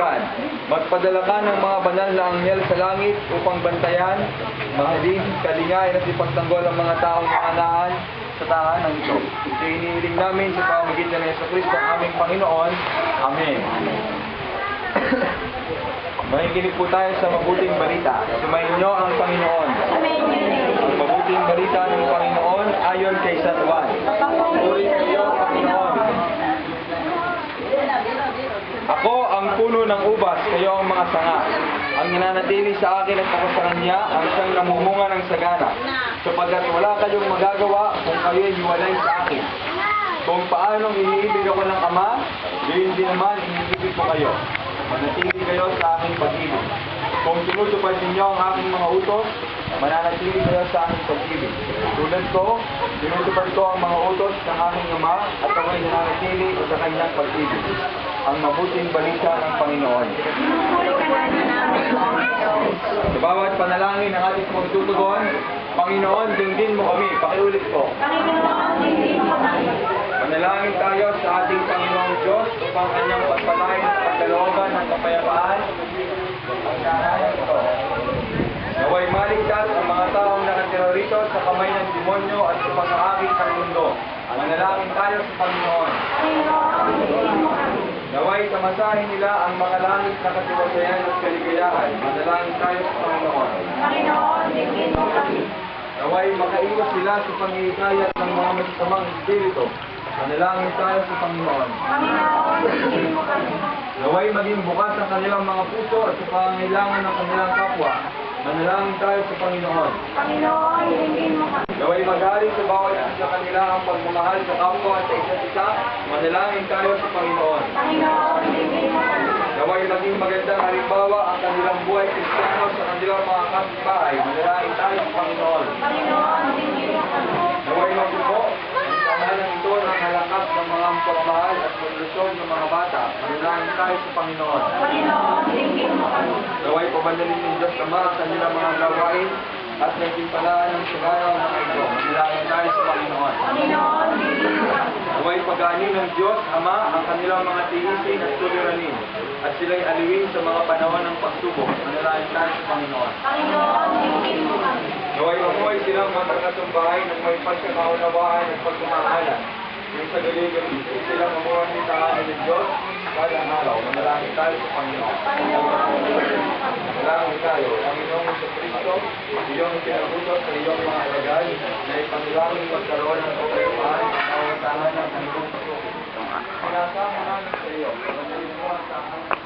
Magpadala ka ng mga banal na anghel sa langit upang bantayan, mahalin, kalingain at ipagtanggol ang mga taong nakanahan sa tahanan ito. Ito inihiling namin sa pamamagitan ng Jesucristo ang aming Panginoon. Amen. Makikinig po tayo sa mabuting balita. Sumayin niyo ang Panginoon. Ang mabuting balita ng Panginoon ayon kay San Juan. Puri sa iyo, Panginoon. Ako ang puno ng ubas, kayo ang mga sanga. Ang nananatili sa akin at ako sa kanya, ang siyang namumunga ng sagana. Sapagkat wala kayong magagawa kung kayo'y hiwalay sa akin. Kung paanong iniibig ako ng Ama, gayon din naman iniibig ko kayo. Manatili kayo sa aking pag-ibig. Kung tinutupad ninyo ang aking mga utos, mananatili kayo sa aking pag-ibig. Tulad ko, tinutupad ko ang mga utos ng aking Ama at ako'y nananatili sa kanyang pag-ibig. Ang mabuting balita ng Panginoon. Sa bawat panalangin ng ating mga tutugon, Panginoon, dinggin mo kami. Pakiulit po. Manalangin tayo sa ating Panginoong Diyos upang kanyang pagpalain at pagkalooban ng kapayapaan. Ang nahayan ito. Naway maligtas ang mga taong nakatira rito sa kamay ng demonyo at sa pag-aakit ng mundo. Manalangin tayo sa Panginoon. Naway tamasahin nila ang mga langit na katiwasayan at kaligayahan. Manalangin tayo sa Panginoon. Naway makaiwas sila sa pangihikayat ng mga masasamang espiritu. Manalangin tayo sa Panginoon. Naway maging bukas ang kanilang mga puso at sa pangangailangan ng kanilang kapwa. Manalangin tayo sa Panginoon. Naway maghari sa bawat isa sa kanila ang pagmamahal sa kapwa at sa isa't isa. Manalangin tayo sa Panginoon. Naway maging magandang halimbawa ang kanilang buhay Kristiyano sa kanilang mga kapitbahay. Manalangin tayo sa Panginoon. Naway magbubo ang tahanan ito ng halakas ng mga pagmamahal at paglusyon ng mga bata. Manalangin tayo sa Panginoon. Naway pabandalin ng Diyos Ama sa kanilang mga gawain at nagtimpalaan ng sagana ng mga ito. Manalangin tayo sa Panginoon. Naway pag-anin ng Diyos Ama ang kanilang mga tiisin at suliranin at sila'y aliwin sa mga panahon ng pagsubok. Manalangin tayo sa Panginoon. Naway mamuhay silang magkakasumbahay ng may pagkakaunawaan at pagkamahalan. Yung sa galing-galing silang mamuhay sa tahanan ng Diyos kada araw. Manalangin tayo sa Panginoon. Manalangin tayo, Panginoong Jesucristo, iyong pinagutos sa iyong mga alagad na ipangilangin magkaroon ng kapayapaan at kawasahan ng anumang pasok. Pinasama namin sa iyo, pagkalimuan sa aking